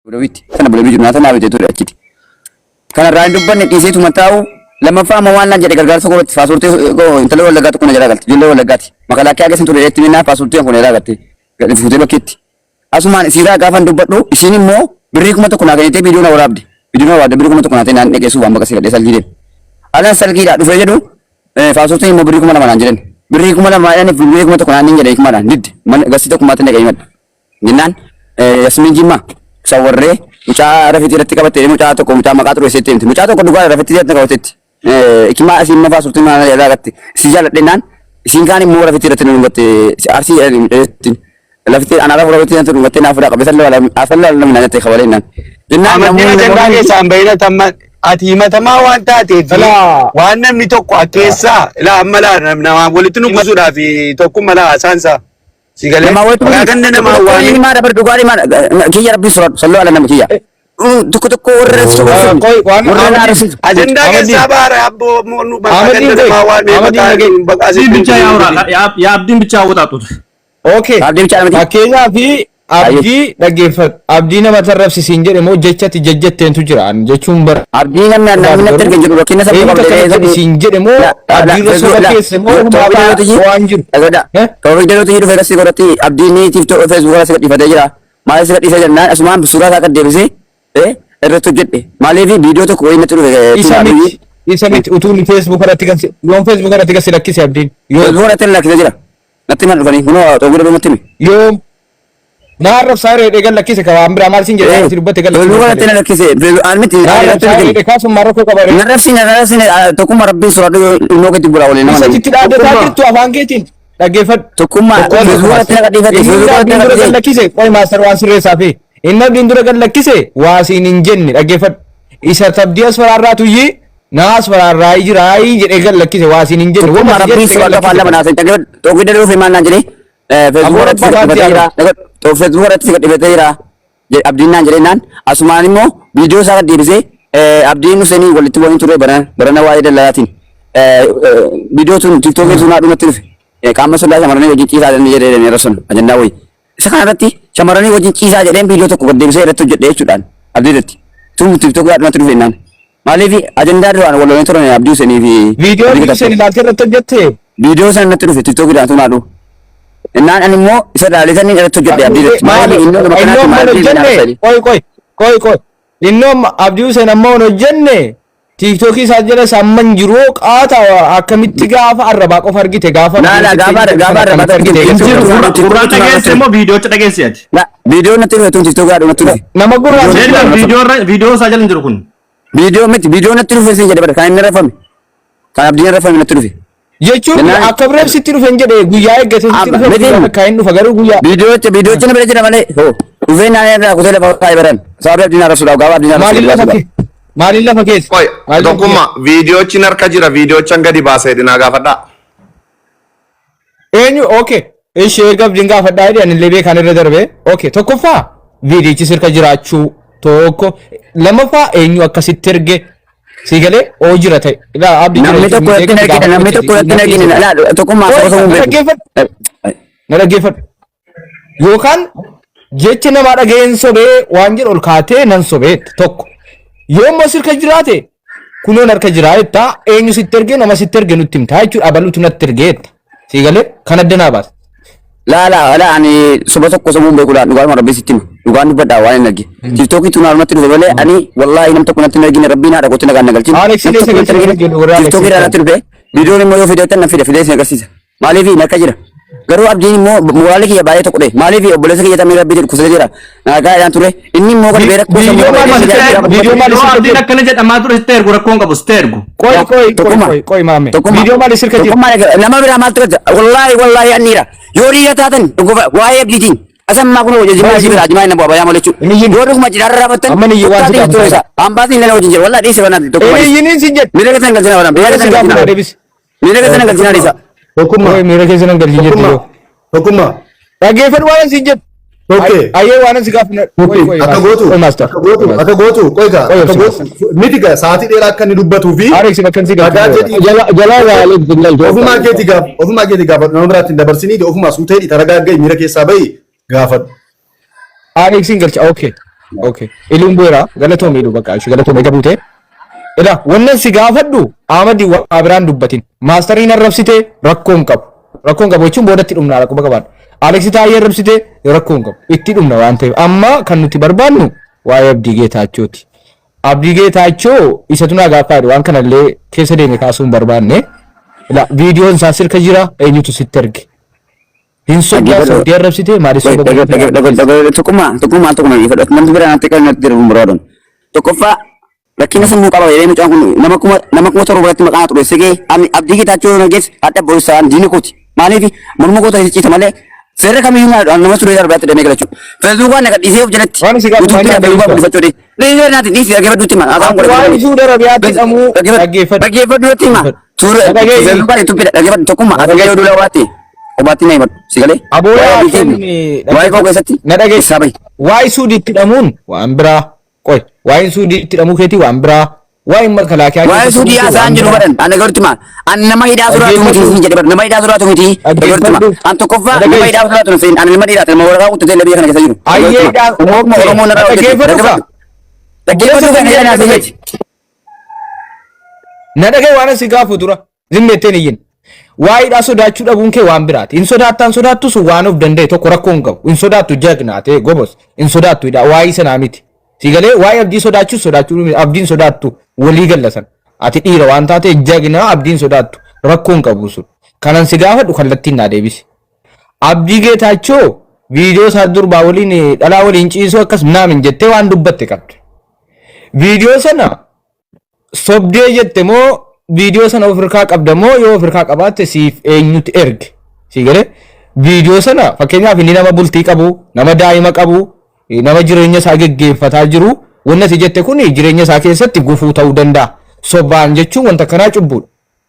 Budawiti kana budawiti na tana bete to da akiti kana randu banne kisetu matawu lama fama wannan jade gargarsa ko fasurte go intalo wala gat ko na jara galti jillo wala gati makala kya ga sinto retti na fasurte ko na jara galti ga fute loketti asuman sira gafan dubbado isini mo birri kuma to kuna ga te video na warabdi video na warabdi birri kuma to kuna te nan dege su bamba kasira de salgide ala salgida du fejedo fasurte mo birri kuma na manan jiren birri kuma na manan birri kuma to kuna ninja de kuma nan did man gasita kuma te ne ga yimat ginnan yasmin jimma sawarre mucha rafiti ratti qabate mucha to ko mucha maqatru setemti mucha to ko duga rafiti ratti qabatetti ikima asin ma fasurti ma ya gatti si jala denan isin kani mo rafiti ratti ngate arsi lafiti ana rafu rafiti ratti ngate na fura qabesal wala afalla wala min ante khawalenan dinna amina jangage sambayna tamma ati matama wanta te wannan mi to ko akesa la amala na walitinu gusuda fi to kumala asansa sigale ma wai ganna na ma wani ma da bar dugari ma kiya rabbi sallallahu alaihi wasallam kiya tuku tuku resu koi wana ajenda ke sabara abbo monu baganda ma wani bagasi bicha ya abdin bicha wata okay abdin bicha ma akenya fi abdi dagefat abdi na matarraf sinjere mo jechati jejjette entu jiran jechum bar abdi na na tergen juru kinna sabba ko sinjere mo abdi rasul kesse mo wanjur agada to video to hidu verasi gorati abdi ni tiktok facebook wala sekati fada jira male sekati sajanna asman sura ka debse erto jedde male video to ko ina turu isamit utuni facebook arati kan lon facebook arati kan silakki abdi yo zora tel lakki jira natti man fani huno to gure matimi yo narraf sare de gal lakki se ka ambra mal sinjere sirbate gal yo gure tel lakki se almiti de kasu maroko ka bare narraf sin to kuma rabbi sura do no gati bura wala na sitti da takirtu afangetin dagefat to kuma zura tel lakki gal lakki se koy master wan sire safi inna bindura gal lakki se wasin injenne dagefat isa tabdias fararatu yi nas fararai jirai jede gal lakki se wasin injenne wo marabbi sura da falla bana sai to gidero fe man najri facebook to facebook ratti ka dibete jira je abdin nan jere nan asmani mo video sa dibse abdin useni walitti woni ture barana waide dalatin video tun tiktok tun adu matif kama sala shamarani wajin cisa dan jere ne rasul ajanda wi sakana ratti shamarani wajin cisa jere video to ko dibse ratto jede chudan abdidati tun tiktok adu matif nan malevi ajanda do an wala tore abdi useni video useni lalte ratto jette video san natru tiktok adu tun adu nan animo isa dalitan ni ratto jede abdidati mali inno koy inno abdi usen ammo no jenne tiktok sajjala samman jiro qaata akamitti gaafa arraba qof argite gaafa la gaafa arraba argite qur'an dhagesse mo video ch dhagesse ati la video natti rufe tiktok adu natti nama gurra video sajjala jiru kun video natti rufe sin jede bar kan rafam kan abdi rafam natti rufe jechuun akka bireef sitti dhufen jedhe guyyaa eeggate sitti dhufen kan dhufa garuu guyyaa video na bere jira malee ho dhufe na irraa kutee lafa kaa'e baran sababa abdiin rasuudha gaafa abdiin maaliin lafa keessa koy tokkumma viidiyoochi harka jira viidiyoochi gadi baasee dinaa gaafadha eenyu okay ishee gabdiin gaafadhaa jedhe anillee beekan irra darbe okay tokkoffaa viidiyichi sirka jiraachuu tokko lamaffaa eenyu akkasitti erge sigale o jira tay ila abdi namni tokko ergine la tokkummaa na dhaggeeffadhu yookaan jechi namaa dhageen sobee waan jedhu ol kaatee nan sobee tokko yoommoo sirka jiraate kunoon harka jiraata eenyu sitti erge nama sitti erge nutti himtaa jechuudha abaluutu natti ergeetta sigale kan addanaa baas la ani soba tokko sobuun beekudha dhugaan rabbi sitti dhugaan dubbadhaa waan hin arge tiktookii tunaa natti dhufe malee ani wallahi nam tokko natti hin argine rabbiin haadha goote nagaan nagalchin tiktookii dhaa natti dhufe viidiyoon immoo yoo fideettan na fide sin agarsiisa maaliif nakka jira garuu abdiin immoo moraalii kiyya baay'ee tokko dhe maaliif obboleessa kiyya tamee rabbii jedhu kusee jira nagaadhaan ture inni immoo kan beera viidiyoo abdiin akkana jedhamaa ture sitti ergu rakkoon qabu sitti ergu koy maame viidiyoo maali sirka jira nama biraa maal ture wallahi anniira yoo dhiira taatan waa'ee abdiitiin asammaa kun hojii jimaa jibira jimaa inni bu'aa malee jechuudha yoo dhuguma jiraarra raafatan amma ni waan sitti ture isaa ambaasni illee wajjin jira wallahi dhiise banaan tokko inni sin jedhu miidhaga sana galchina wadaan miidhaga sana galchina dhiisa tokkummaa miira keessa nan galchina jettu tokkummaa dhaggeeffadhu waan sin jedhu okay ayyee waan si gaafna akka gootu miti sa'aatii dheeraa akka inni dubbatuu fi jalaa ofumaa keetii gaafadhu nama biraatti hin dabarsinii ofumaa suutee dhiita ragaa gahi miira keessaa bahi gaafadhu Alex Singalcha okay Okay. Ilum bu'eera galatoo miidhu bakka ishee galatoo meeqa buute. Ila wannan si gaafadhu Ahmadi waa biraan dubbatin. Maastariin arrabsite rakkoon qabu. Rakkoon qabu jechuun boodatti dhumna rakkoo bakka baan. Aleksi taayee arrabsite rakkoon qabu. Itti dhumna waan ta'eef amma kan nuti barbaannu waa'ee Abdii Geetaachooti. Abdii Geetaachoo isa tunaa gaafaadha waan kanallee keessa deeme kaasuun barbaanne. Ila viidiyoon isaa sirka jira eenyutu sitti erge. Hin sodaa Saudi arrabsite maali sodaa tokkummaa namni biraan atti kan natti jiru muraadon tokkoffaa rakkina sammuu qaba jedhee mucaan kun nama kuma torba irratti maqaan ture sigee Abdii Geetaachoo nagees adda boosaan diini kooti maaliif morma goota ciisa malee seerri kamiyyuu nama ture darbaatti damee galachuu feesbuukaan naqa dhiisee of jalatti dhaggeeffadhuutti hima dhaggeeffadhuutti hima dhaggeeffadhu tokkummaa yoo dula waatti Obati na sigale. Aboya waa'ee koo keessatti na dhageessa bai. Waa'ee suudiitti hidhamuun waan biraa. Qoy waa'ee suudiitti hidhamuu keetii waan biraa. Waa'ee makalaakiyaa. Waa'ee suudii haasaan jiru badhan. Ana garti maal? An nama hidhaa suraatu miti hin jedhe badhan. Nama hidhaa suraatu miti. Garti maal? An tokkoffaa nama hidhaa suraatu hin fe'in. An nama hidhaa nama waraqaa uttee biyya kana keessa jiru. Ayyee hidhaa. Oromoo narraa hojjetu. Dhaggeeffatu kan hidhaa naasifeeti. Na dhagee waan asi gaafu dura. Zimmeetteen iyyin. Waa'ee sodaachuu dhabuun kee waan biraati. In sodaattaan sodaattus waan of danda'e tokko rakkoon qabu. In sodaattu jagna ta'e gobos. In sodaattu hidha waa'ee sanaa miti. Sigalee waa'ee abdii sodaachuu abdiin sodaattu walii gallasan. Ati dhiira waan taate jagna abdiin sodaattu rakkoon qabu sun. Kanan si gaafadhu kallattiin naa deebisi. Abdii Geetaachoo viidiyoo isaa durbaa waliin dhalaa waliin ciisuu akkas naamin jettee waan dubbatte qabdi. Viidiyoo sana sobdee jette moo video sana ofirkaa qabdamoo yoo ofirkaa qabaatte siif eenyuti erge sigale video sana fakkeenyaaf inni nama bultii qabu nama daa'ima qabu nama jireenya isaa geggeeffataa jiru wanna si jette kun jireenya isaa keessatti gufuu ta'uu danda'a sobaan jechuun wanta kanaa cubbuudha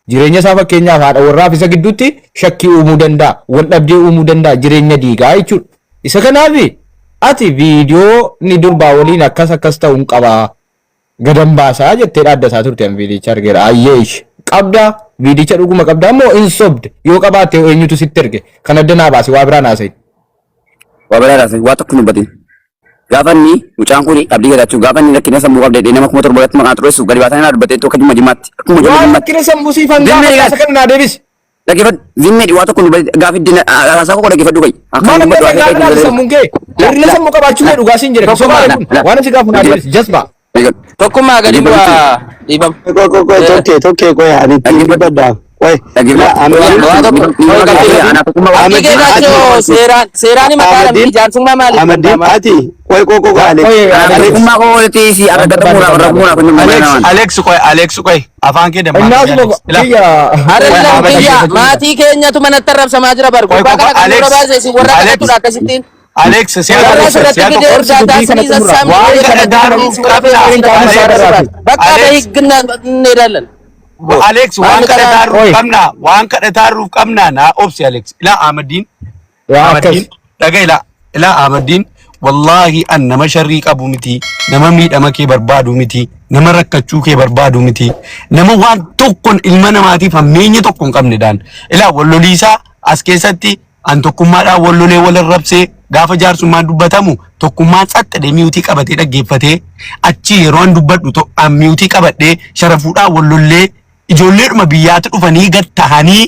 jireenya isaa fakkeenyaaf haadha warraaf isa gidduutti shakkii uumuu danda'a wal dhabdee uumuu danda'a jireenya diigaa jechuudha isa kanaaf ati video ni durbaa waliin akkas ta'uu hin qabaa Gadam baasaa jettee dhaaddataa turte viidicha argeera ayyeesh qabda viidicha dhuguma qabda ammoo in sobde yoo qabaatte eenyutu sitti erge kan addanaa baase waa biraa naasee waa tokko nubatin gaafanni mucaan kun Abdii Geetaachoo gaafanni rakkina sammuu qabdee nama kuma torba irratti maqaan xureessu gadi baatanii dhaabbatee tokko dhimma jimaatti akkuma jiru rakkina sammuu siifan gaafa kan naa deebis dhaggeeffadhu zimmee waa tokko nubatin gaafiddina haasaa koo dhaggeeffadhu gai maal dhaggeeffadhu sammuun kee hirrina sammuu qabaachuu mee dhugaasiin jedhe soo maal kun waan si gaafu naa deebis jasbaa Tokkummaa gadi bu'aa dhiibam. Tokkee qoy ani baddaa. Qoy. Abdii Geetaachoo seeraan maqaadhaan ijaarsummaa maaliif? Amaddiin ati qoy Tokkummaa koo walitti si Alex qoy afaan kee dammaa. Maatii keenyatu manatti arrabsamaa jira bargu. Alex warra kadhatudha akkasittiin. Alex Alex waan kadhataarruuf qabna na obsi Alex ila Ahmadiin dhagayla ila Ahmadiin wallahi an nama sharrii qabu miti nama miidhama kee barbaadu miti nama rakkachuu kee barbaadu miti nama waan tokkon ilma namaatiif hammeenya tokkon qabnedhaan ila walloliisaa as keessatti an tokkummaadhaan wallolee wal arrabsee gaafa jaarsummaan dubbatamu tokkummaan xaxxadee miutii qabatee dhaggeeffatee achi yeroo an dubbadhu miutii qabadhee sharafuudhaan wallollee ijoolleedhuma biyyaatti dhufanii gad ta'anii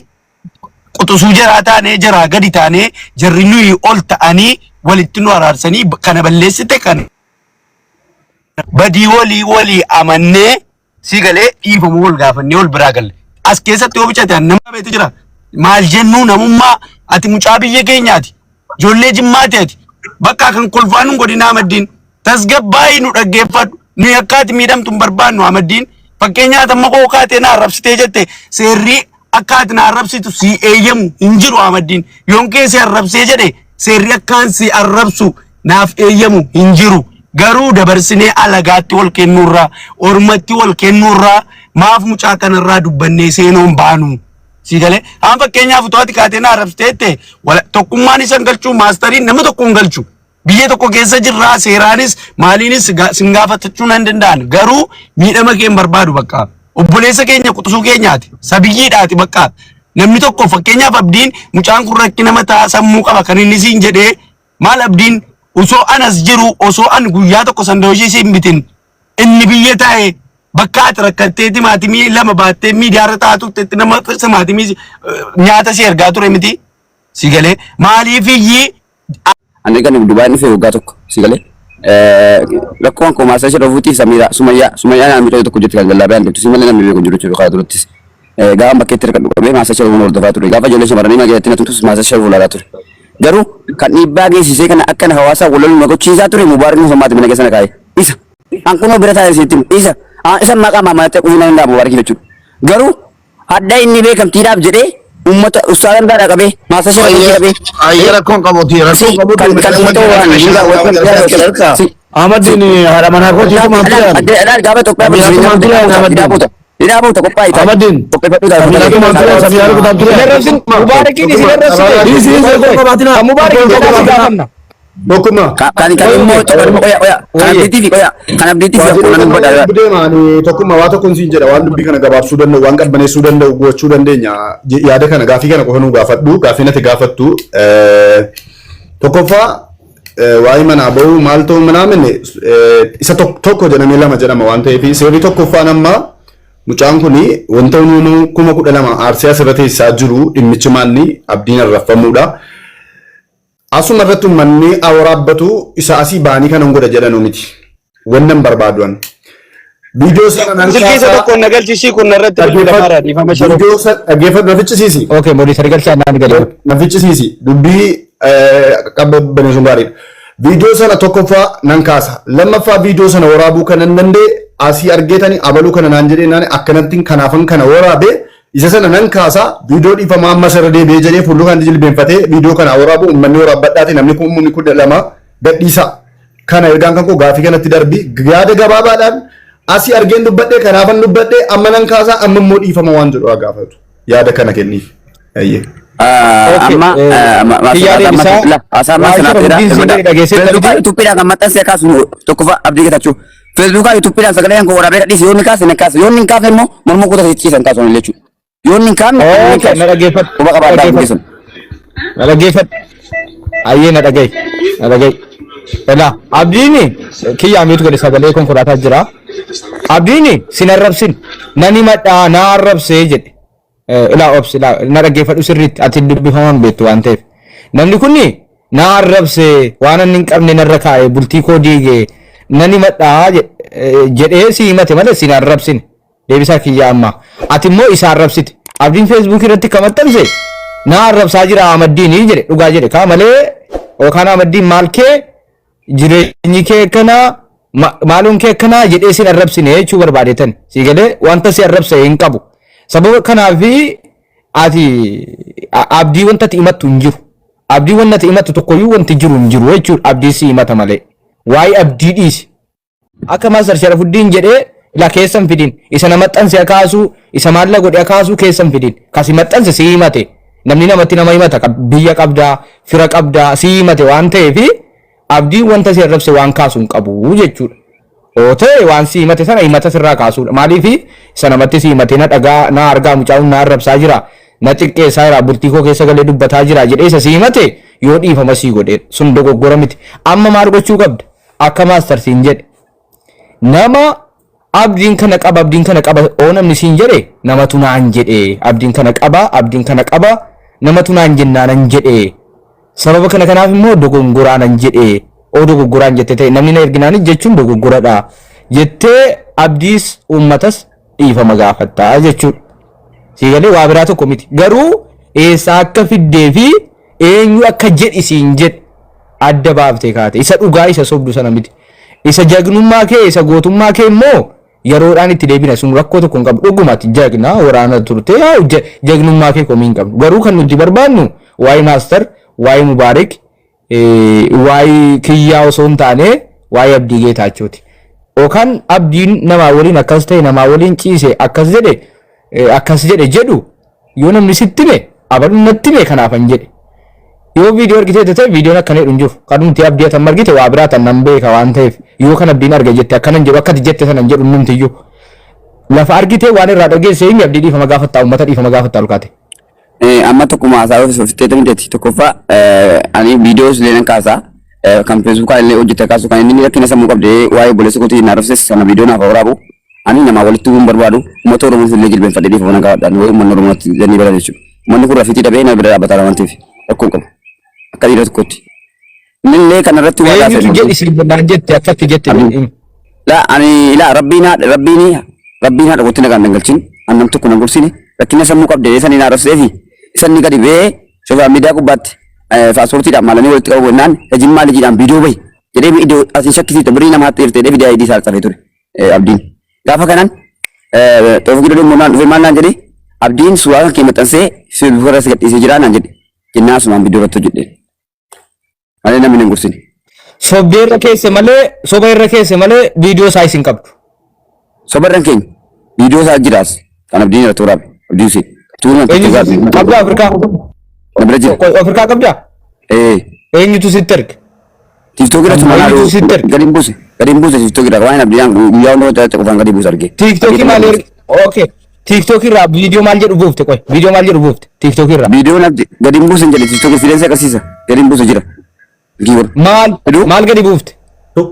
quxusuu jaraa taanee jaraa gadi taanee jarri nuyi ol ta'anii walitti nu araarsanii kana balleessite kan badii walii amannee si galee dhiifamu wal gaafannee wal biraa galle as keessatti yoo bichate nama beetu jira maal jennuu namummaa ati mucaa biyya keenyaati ijoollee jimmaati ati bakka kan kolfaan godina Ahmadiin tasgabbaa'ii nu dhaggeeffadhu nu yakkaati miidhamtu hin barbaannu Ahmadiin fakkeenyaaf amma koo kaatee na arrabsitee jette seerri akkaati na arrabsitu si eeyyamu hin jiru Ahmadiin yoon keessee arrabsee jedhe seerri akkaan si arrabsu naaf eeyyamu hin jiru garuu dabarsinee alagaatti wal kennuurraa ormatti wal kennuurraa maaf mucaa kanarraa dubbannee seenoon baanu si galee aan fakkeenyaaf utooti kaatee na arrabsiteette tokkummaan isan galchuu maastariin nama tokkoon galchu biyya tokko keessa jirraa seeraanis maaliinis sin gaafatachuu nan danda'an garuu miidhama kee barbaadu bakka obboleessa keenya quxusuu keenyaati sabiyyiidhaati bakka namni tokko fakkeenyaaf Abdiin mucaan kun rakkina mataa sammuu qaba kan inni siin jedhee maal Abdiin osoo anas jiru osoo an guyyaa tokko sandaawishii siin bitin inni biyya taa'e bakka ati rakkatteeti maatimii lama baattee miidiyaarra taatutti nama maatimii nyaata si ergaa ture miti si galee maaliifiyyi Ane kan Dubai ni feu gatok sigale rakkoon ko maasa shi rafuti Samira Sumayya na mi to ko jitta galla bayan to simale na mi ko jiru ka durutis ga am baketer kan be maasa shi won ordo faturi ga fa jole shi marani ma ga tina tuntus maasa shi wala raturi garu kan ibage si se kan akkan hawasa wolol ma ko ciisa turi mubarak ni somati mena gesana kai isa an kuno berata sitim isa isa maka mama te ko ina nda mubarak ni garu adda inni be kam tidab jede ummata ustadan da qabe maasa shi qabe ayyara kon qaboti kan ummata waan juga wata Ahmadin haramana ko tiku mamtian ada gawe to pe tidak mau to pai Ahmadin to pe padu da samiyar ko tamtian mubarak ini sih mubarak ini Dokuma kan mo to oya kan BTV oya kan BTV ko nan boda bude mani tokkuma wata kun sinjeda wan dubbi kana gabaab sudan no wan qalbane sudan do gochuu dandeenya yaada kana gaafi kana qofanu gaafadhu gaafinati gaafattu tokkofa waa'ee mana ba'uu maaltu manaamne isa tokko jedhame lama jedhama waan ta'eef seerri tokkoffaan amma mucaan kuni wanta nuunu 12,000 aarsii asirratti isaa jiru dhimmichi maanni abdiin arrafamuudha. Asuma irratti manni awraabbatu isa asii baanii kan godha jedhanu miti. Wannan barbaaduan. Viidiyoo sana nan kaasa tokko nagalchisi kun irratti dhaggeeffara dhiifama sharo. Viidiyoo sana dhaggeeffatu nafichisiisi. Okay, modi sargalchaa naan galee. Nafichisiisi. Dubbii qabbane sun gaariidha. Viidiyoo sana tokkoffaa nan kaasa. Lammaffaa viidiyoo sana waraabuu kan nan dandee asii argeetani abaluu kana naan jedhee naan akkanatti kanaafan kana waraabee isa sana nan kaasa viidiyoo dhiifama amma sarara deebi'ee jedhee fuuldura kan jilbeenfatee viidiyoo kana waraabu uummanni waraabbadhaati namni kun uummanni 12 gadhiisa kana ergaan kan koo gaafii kanatti darbi yaada gabaabaadhaan asii argeen dubbadhee kanaafan dubbadhee amma nan kaasa amma immoo dhiifama waan jedhu gaafatu yaada kana kenniif. amma asama sana tupira kan mata saya kasu tokkofa abdi ketachu Facebook ay tupira sagale yang ko warabe kadis yoni kas ne kas yoni kafe mo mo ko ta ciisan kaso ne lechu yoni kan na dhaggeeffat uba ka baadhaa bisun na dhaggeeffat ayyee na dhagay ela abdiini kiyya amitu gadi sagalee konkolaataa jira abdiini sin arrabsin nani madhaa na arrabsee jedhe ila obsi la na dhaggeeffadhu sirriitti ati dubbifaman beektu waan ta'eef namni kunni na arrabsee waan inni hin qabne narra kaa'e bultii koo diigee nani madhaa jedhee si himate malee sin arrabsin deebisaa kiyya amma ati immoo isa arrabsite abdiin Facebook irratti kamaxxanse na arrabsaa jira Ahmaddiin jedhe dhugaa jedhe kaa malee yookaan Ahmaddiin maal kee jireenyi kee kana maaluun kee kana jedhee sin arrabsine jechuu barbaadetan si galee wanta si arrabse hin qabu sababa kanaafi ati abdii wanta ati himattu hin jiru abdii wanta ati himattu tokkoyyuu wanti jiru hin jiru jechuudha abdii si himata malee waa'ee abdii dhiisi akka Maastar Sharafuddin jedhee la keessan fidin isa nama maxxanse akaasu isa maalla godhe akaasu keessan fidin kasi maxxanse si himate namni namatti nama himata biyya qabdaa fira qabdaa si himate waan ta'eef abdii wanta si arrabse waan kaasu hin qabu jechuudha oote waan si himate sana himata sirraa kaasuudha maaliif isa namatti si himate na dhagaa na argaa mucaa'uun na arrabsaa jira na xiqqeessaa jira bultii koo keessa galee dubbataa jira jedhee isa si himate yoo dhiifama sii godhe sun dogoggora miti amma maal gochuu qabda akka Maastar siin jedhe nama abdiin kana qaba oo namni siin jedhe namatu naan jedhe abdiin kana qaba namatu naan jennaanan jedhe sababa kanaaf immoo dogongoraanan jedhe oo dogoggoraan jette ta'e namni na erginaan jechuun dogoggoradha jettee abdiis uummatas dhiifama gaafattaa jechuudha si galee waa biraa tokko miti garuu eessaa akka fiddee fi eenyu akka jedhi siin jedhe adda baaftee kaate isa dhugaa isa sobdu sana miti isa jagnummaa kee isa gootummaa kee immoo yeroodhaan itti deebina sun rakkoo tokko hin qabu dhugumatti jagna waraana turte jagnummaa kee komii hin qabdu garuu kan nuti barbaannu waa'ee Maastar waa'ee Mubaarak waa'ee kiyyaa osoo hin taane waa'ee Abdii Geetaachooti yookaan abdiin namaa waliin akkas ta'e namaa waliin ciise akkas jedhe jedhu yoo namni sitti hime abaluun natti hime kanaafan jedhe yoo viidiyoo argitee ta'e viidiyoon akkana jedhu hin jiru kan nuti abdii atan argite waa biraa tan nan beeka waan ta'eef yoo kan abdiin arge jette akkanan jedhu akkati jette sanan jedhu numtiyyuu lafa argite waan irraa dhageesse hin abdii dhiifama gaafattaa uummata dhiifama gaafattaa olkaate. amma tokkuma haasaa ofiistee tamiteeti tokkoffaa ani viidiyoos leenan kaasaa kan Facebook illee hojjete kaasu kan inni rakkina sammuu qabdee waa'ee obboleessa kootii na rafses sana viidiyoo naaf waraabu ani nama walitti hin barbaadu uummata Oromoo illee jilbeenfadhee dhiifa mana gaadhaan yoo uummanni Oromootti jennii balan jechuudha. Uummanni kun rafiitii dhabee na bira dhaabbataa waan ta'eef rakkoon qabu akka dhiira tokkotti. Innillee kanarratti waa laafee eenyutu jedhi si bannaan jette akkatti jette la ani la rabbiin haadha gootti nagaan dangalchin annam tokko nan gorsine rakkina sammuu qabdee sanii na rafsee fi isanni gadi bee soofaa miidiyaa gubbaatti faaspoortiidhaan maalanii walitti qabu jennaan ejimmaa lijiidhaan viidiyoo bahi jedhee viidiyoo asiin shakkisiita birii namaatti hirtee viidiyoo ayidii isaa qabee ture abdiin gaafa kanaan xoofu gidduu dhimmoonaan dhufee maal naan jedhee abdiin suuraa kan kee maxxansee sirbuufirra si gadhiisee jiraa naan jedhe jennaan sumaan viidiyoo irratti hojjedhe malee namni hin gorsine. Sobdee irra keesse malee soba irra keesse malee viidiyoo isaa isin qabdu. Soba irra keenya viidiyoo isaa jiraas kan abdiin irratti waraabe abdiin si. Qabdaa Afrikaa. Nabira jira. Afrikaa qabdaa? Eenyutu sitti erga? TikTok irratti maal gadi buuse TikTok irraa waan abdiin guyyaa hundaa qofaan gadi buuse argee. TikTok maal okay. TikTok irraa viidiyoo maal jedhu buufte qoy viidiyoo maal jedhu buufte TikTok irraa. Viidiyoo gadi buuse hin jedhe TikTok fideensa agarsiisa gadi buuse jira. Maal gadi buufte?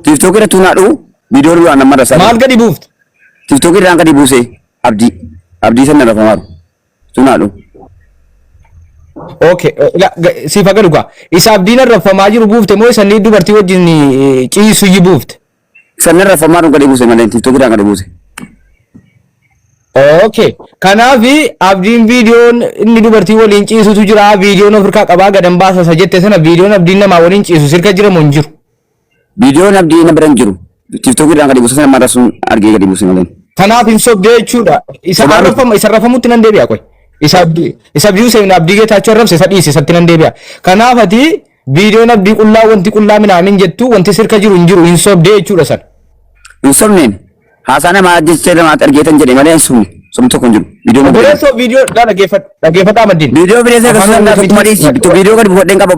TikTok irratti naadhu viidiyoo duraan nama rasaa. Maal gadi buufte? TikTok irraan gadi buuse abdii sanna rafamaaru tunaadhu. Okay, si faga dhugaa. Isa abdiin rafamaa jiru buufte moo sanni dubartii wajjin ciisu yi buufte? Sanni rafamaaru gadi buuse malee TikTok irraan gadi buuse. Okay, kanaafi abdiin viidiyoon inni dubartii waliin ciisutu jira viidiyoon ofirkaa qabaa gadan baasa sa jette sana viidiyoon abdiin namaa waliin ciisu sirka jira moo hin jiru? Viidiyoon abdii na bira hin jiru. TikTok irraan gadi buuse sana marasuun argee gadi buuse malee. Kanaaf hin sobdee jechuudha. Isa rafamutti nan deebi'a qoy. Isa abdii Hussein abdii Geetaachoo arrabse isa dhiise isatti nan deebi'a. Kanaaf ati viidiyoon abdii qullaa wanti qullaa minaamin jettu wanti sirka jiru hin jiru hin sobdee jechuudha san. Hin sobneen haasaa namaa jechee namaatti argeetan jedhe malee hin sobne sobni tokko hin jiru. Viidiyoo dhaggeeffadhaa maddiin. Viidiyoo bineensee akkasumas bituma dhiisi viidiyoo gadi buufadheen qaba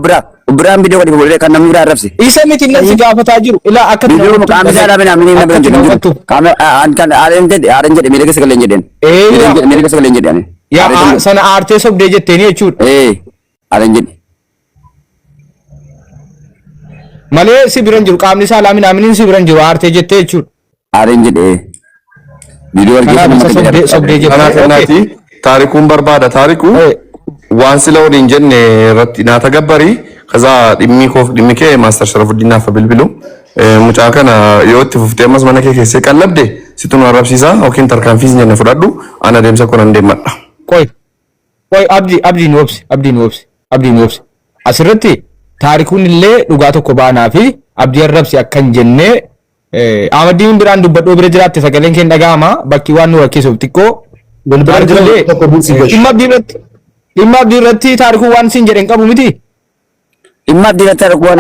biraan viidiyoo gadi buufadhee kan namni biraa arrabse. Isa miti namni gaafataa jiru ilaa akka viidiyoo qaama isaa dhaabee namni na bira jiru qaama kan aadeen jedhe miidhaga sagaleen jedheen. Miidhaga sagaleen jedheen. Yaa sana aartee sobdee jetteeni jechuudha. Aadeen jedhe. Malee si biran jiru qaamni isaa laamin aminiin si biran jiru aartee jettee jechuudha. Aadeen jedhe. Viidiyoo argee sobdee jettee. Taarikuun barbaada taariku waan sila waliin jenne irratti naata gabbarii kaza dhimmi kee Maastar Sharafuddin naaf bilbilu mucaa kana yoo itti fuftee ammas mana kee keessee qallabde situ nu arrabsiisa yookiin tarkaanfiis jenne fudhadhu ana deemsa kunan deemadha. Qoy abdii nu obsi asirratti taarikuun illee dhugaa tokko baanaa fi abdii arrabsi akkan jennee Ahmadiin biraan dubbadhoo bira jiraatte sagaleen keen dhaga'ama bakki waan nu rakkisuuf xiqqoo bilbila jirullee dhimma abdii irratti taarikuun waan siin jedhen qabu miti. Dhimma abdii irratti taarikuun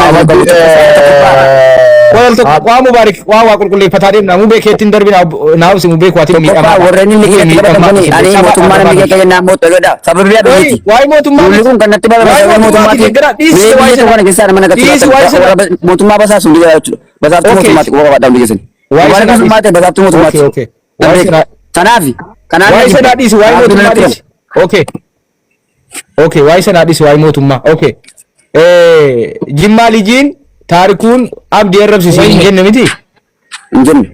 waan waa mubaarik waa qulqulleeffataa deemna mubee keettiin darbina naawusi mubee kuwaatiin miidhamaa. Warreen inni keessatti qabatamanii ani mootummaa namni keessa jennaan mootummaadha. Sababii abdiiti. Waa'ee mootummaa. Lulli kun kan natti barbaadu mootummaati. Biyya kana keessaa nama naqatu mootummaa basaasuun dhiigaa jechuudha. Basaaftuu mootummaati qofa qabaadhaan dhiigeessan. Waa'ee mootummaati basaaftuu mootummaati. Kanaafi. Waa'ee sanaa dhiisi waa'ee mootummaa dhiisi. Okay, waa'ee sanaa dhiisi waa'ee mootummaa. Okay. Jimmaa lijiin taarikuun abdii arrabsiisee hin jenne miti? Hin jenne.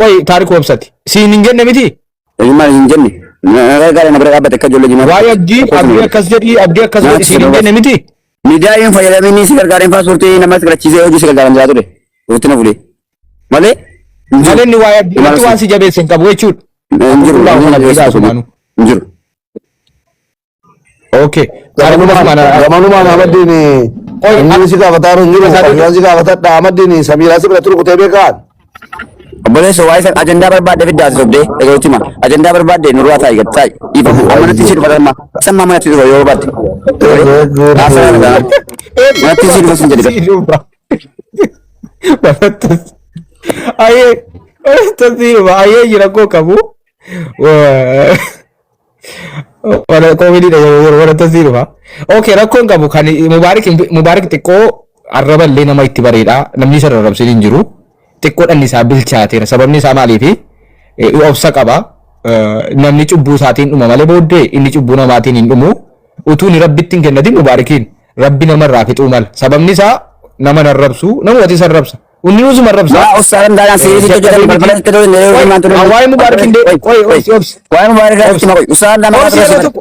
Qoy taarikuu obsati. Siin hin jenne miti? Jimmaa hin jenne. Gargaara na bira dhaabbate akka ijoollee Jimmaa. Waa'ee abdii akkas jedhi siin hin jenne miti? Miidiyaan fayyadamanii si gargaareen paaspoortii namas garachiisee hojii si gargaaran jira ture. Walitti na fuudhee. Malee? Malee inni waa'ee abdii waan si jabeesse hin qabu jechuudha. Hin jiru. Okay. Gamanumaan Ahmadiin inni si gaafataa hin jiru. Fayyaan si gaafatadha Ahmadiin Samiiraa si bira turu kutee beekaan. Obboleessa waa'ee ajandaa barbaadde fiddaa sobdee eegootima ajandaa barbaadde nurraa taa'e gad taa'e dhiifamu amanatti si dhufa dhamma sammaa manatti dhufa yoo barbaadde. Manatti si dhufa sin jedhe. Ayyee jira koo qabu. Wala komedi wala tasirfa. Okay, rakkoon qabu kan mubaarik xiqqoo arraballee nama itti bareedha. Namni isa rarrabsin hin jiru. Xiqqoo dhanni isaa bilchaateera. Sababni isaa maaliifi obsa qaba. Namni cubbuu isaatiin dhuma malee booddee inni cubbuu namaatiin hin dhumu. Utuu ni rabbitti hin kennatin mubaarikiin rabbi namarraa fixuu mala sababni isaa nama narrabsu namatti sarrabsa unni usu marrabsa ustaadam dalan sirri hojjetani balbala itti dole man ture waay mubarak inde oy waay mubarak ustaadam dama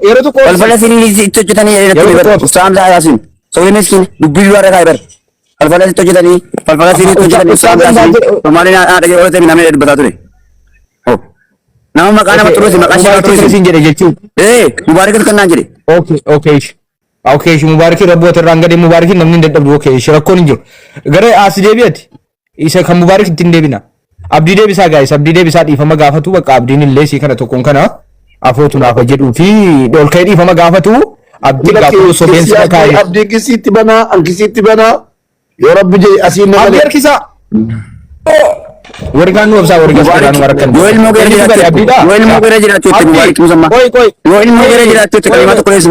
yeroo tokko balbala sirri itti hojjetani ustaadam dalan sooyi miskin dubbii wara kaiber balbala itti hojjetani balbala sirri itti hojjetani ustaadam dalan maalin aadha yeroo namni dubbata ture nama maqaan nama turusi maqaan nama turusi sin jedhe jechuun mubarak kan naan jedhe okay mubarak rabboota irraan gadee mubarak namni hin dadhabdu okay rakkoon hin jiru gara as deebi'ati isa kan mubarak ittiin deebina abdii deebisaa gaayis abdii deebisaa dhiifama gaafatu bakka abdiin illee si kana tokkoon kana afootu naaf jedhuu fi dolkee dhiifama gaafatu abdii gaafatu sofeensa kaayee abdii kisiitti banaa ankisiitti banaa yoo rabbi jee asiin nama abdii harkisaa wargaan nu obsaa wargaan siraan warkan yoo ilmoo gara jiraachuu itti mubarak musamma yoo ilmoo gara jiraachuu itti kalima tokko leessu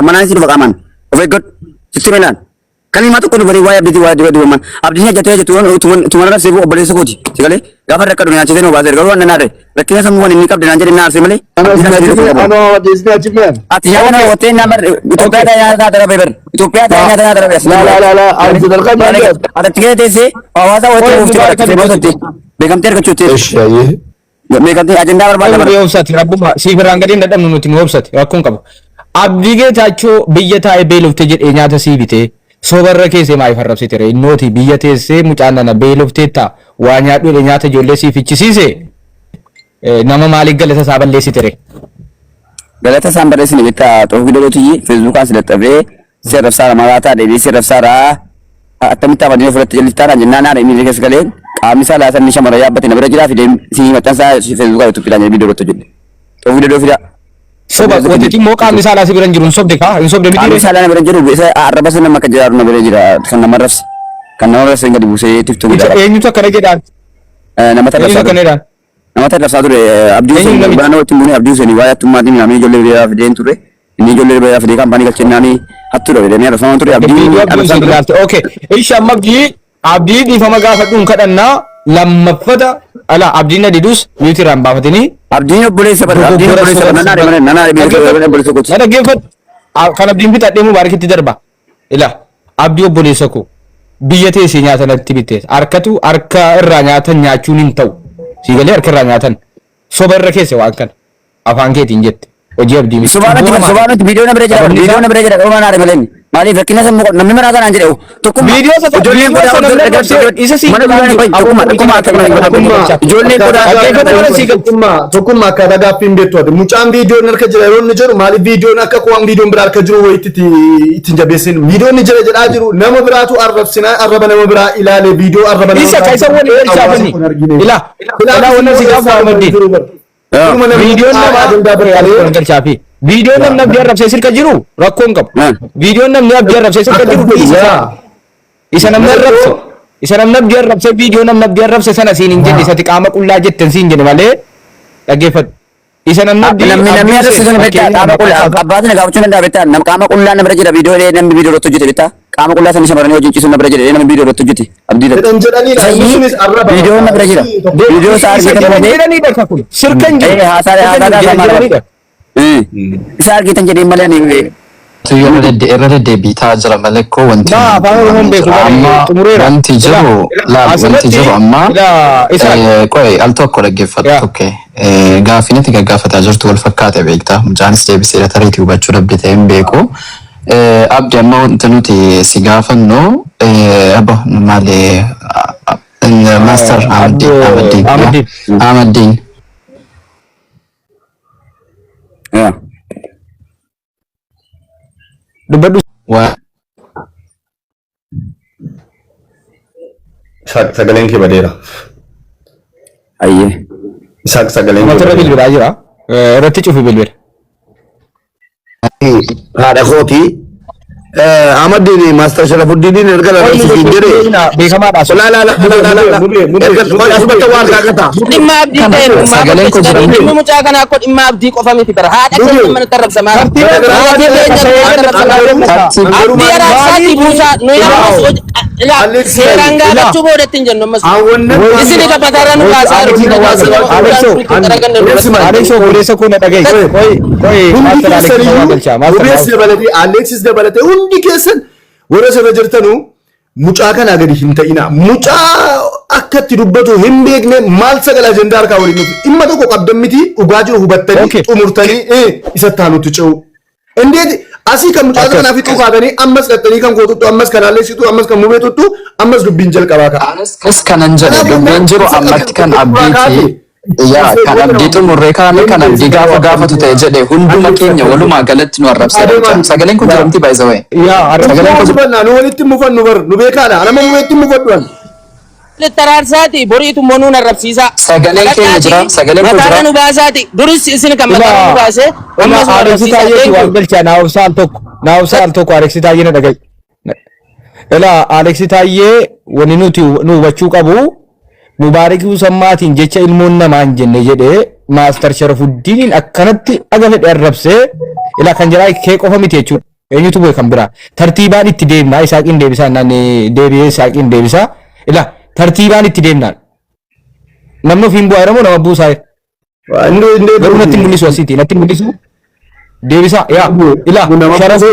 manaan si dhufa qaaman of eeggadhu sitti milaan kalima tokko dhufa waa'ee abdiitii waa'ee dibaa man abdiin hojjetee jettu tumarra seefu obboleessa kooti sigalee gaafa rakka dhufe nyaachisee nu baasee garuu waan naadhe rakkina sammuu inni qabde naan jedhe naarsee malee ati yaada hawwattee namar Itoophiyaa ta'ee nyaata dara beeber Itoophiyaa ta'ee nyaata dara beeber adatti kee teessee hawaasa hawwattee ufti barakkisee moototti beekamtee argachuutti beekamtee ajandaa barbaada bara obsati rabbuma siifiraan gadiin dadhabnu nuti nu obsati rakkoon qabu abdii geetaachoo biyya taa'ee beelofte jedhee nyaata sii bitee sobarra keessee maayif harrabsite re innooti biyya teessee mucaan nana beelofteetta waa nyaadhu nyaata ijoollee sii fichisiise nama maaliif galata isaa balleessite re galata isaan barreessine bitta xoofi dolotii feesbuukaan silaxxafee sirrabsaara magaataa deebii sirrabsaara attamitti afanii ofirratti jallistaadhaan jennaan haadha inni keessa galee qaamni isaa laasanni shamara yaabbate na bira jiraa fi deemsii maxxansaa feesbuukaa youtube filaan jedhee viidiyoo hojjette xoofi doloo fidaa soba wanti immoo qaamni isaa laasi biran jiru hin sobde kaa hin sobde miti qaamni isaa laasi biran jiru isa arraba sana nama akka jedhaatu na bira jira kan nama rafsi kan nama rafsi gadi buusee tiftuu midhaa eenyutu akkana jedhaan nama tarrabsaa ture abdii Hussein baana wajjin buune abdii Hussein waa'ee attummaatiin namni ijoollee biyyaa fideen ture inni ijoollee biyyaa fidee kaampaanii galchennaanii hattuudha fidanii arrabsamaa ture abdii okay isha abdii dhiifama gaafadhuun kadhannaa lammaffata ala abdiin na didus yuuti irraan baafatanii abdiin obboleessa bara abdiin obboleessa bara nanaare obboleessa kooti na dhaggeeffadhu kan abdiin bitadhee mubaarakitti darba ila abdii obboleessa koo biyya teessee nyaata natti bitte harka irraa nyaatan nyaachuun hin ta'u siigalee harka irraa nyaatan soba irra keesse waan kana afaan keetiin jette hojii abdii miti sobaanatti viidiyoo na bira jira qabumaan haadha malee maaliif rakkina sammuu namni maraa kanaan jedhe tokko viidiyoo isa ijoolleen godhaa isa si ijoolleen godhaa tokkummaa akka dhagaaffiin beektu ati mucaan viidiyoon harka jira yeroo inni jedhu maaliif viidiyoon akka kuwaan viidiyoon biraa harka jiru wayitti ittiin jabeessin viidiyoon jira jedhaa jiru nama biraatu arrabsinaa arraba nama biraa ilaale viidiyoo arraba nama isa kaisa wani ilchaafani ila wannan si gaafa amaddi viidiyoon nama galchaafi viidiyoon namni abdii arrabsee sirka jiru rakkoon qabu viidiyoon namni abdii arrabsee sirka jiru isa namni arrabse isa namni abdii arrabsee viidiyoo namni abdii arrabse sana siin hin jenne isati qaama qullaa jetten siin jenne malee dhaggeeffadhu isa namni namni arrabse sana beektaa qaama qullaa abbaatiin gaafachuu danda'a beektaa nama qaama qullaa nama bira jira viidiyoo namni viidiyoo irratti hojjete beektaa qaama qullaa sana shamarranii wajjin ciisuun na bira jira namni viidiyoo irratti hojjete abdii viidiyoo na bira jira viidiyoo isaa argite sirka hin jiru haasaa isa argitan jedhee malee ani irra deddeebiitaa jira malee koo wanti jiru amma qoy al tokko dhaggeeffatu tokko gaafinati gaggaafataa jirtu wal fakkaate beektaa mucaanis deebisee tareetii hubachuu dhabde ta'e hin beeku abdi amma wanti nuti si gaafannu abbo maalee maaster Ahmadiin dubbadhu sagaleen kee badeera ayyee sagaleen mata irra bilbilaa jira irratti cufi bilbila haadha kooti Ahmadiin maaster Sharafuddin erga larrabsiisin jedhe beekamaadha asumatti waan kaakata dhimma abdii ta'e dhimma mucaa kana akka dhimma abdii qofa miti bara haadha keenya mana tarrabsamaa abdii araabsaati buusaa nu Ila seeraan gaafachuu boodatti hin jennu ammas. Isin kapataarra nu baasaa Alexo boleessa kun dhagaye. Alexis dabalate hundi keessan warra sana jirtanu mucaa kana gadi hin ta'ina. Mucaa akkatti dubbatu hin beekne maal sagala ajandaa harkaa waliin nuti dhimma tokko qabdan miti dhugaa jiru hubattanii xumurtanii isa taanutti ce'u. Indeed asii kan mucaa kana fi tuqaatanii ammas qaxxanii kan gootutu ammas kan aleessitu ammas kan mubeetutu ammas dubbiin jalqabaa ka'a. Anis kanan jedhe dubbiin jiru ammatti kan abdiiti. Yaa kan abdii xumurree kaane kan abdii gaafa gaafatu ta'e jedhe hunduma keenya walumaa galatti nu arrabsa. Sagaleen kun jiramti by the way. Sagaleen kun jiranna nu walitti mufannu bar nu beekaadha anama mubeetti mufadhuan. Littaraarsaati boriitu monuu narrabsiisa. Sagaleen keenya jira sagaleen kun jira. Nu baasaati duris isin kan mataa nu baase. Ammas Alexitaayee waan galchaa naawusaan tokko Alexitaayee na dhagaye. Ila Alexitaayee wani nuti nu hubachuu qabu Mubaarakii Usammaatiin jecha ilmoon namaan jenne jedhee Maastar Sharafuddin akkanatti aga fedhe arrabsee ila kan jiraa kee qofa miti jechuudha. Eenyutu boye kan biraa tartiibaan itti deemnaa Isaaqiin deebisaa naannee deebi'ee Isaaqiin deebisaa ila tartiibaan itti deemnaan namni ofiin bu'aa jedhamu nama buusaa garuu natti mul'isu asiiti natti mul'isu deebisaa yaa ila Sharafu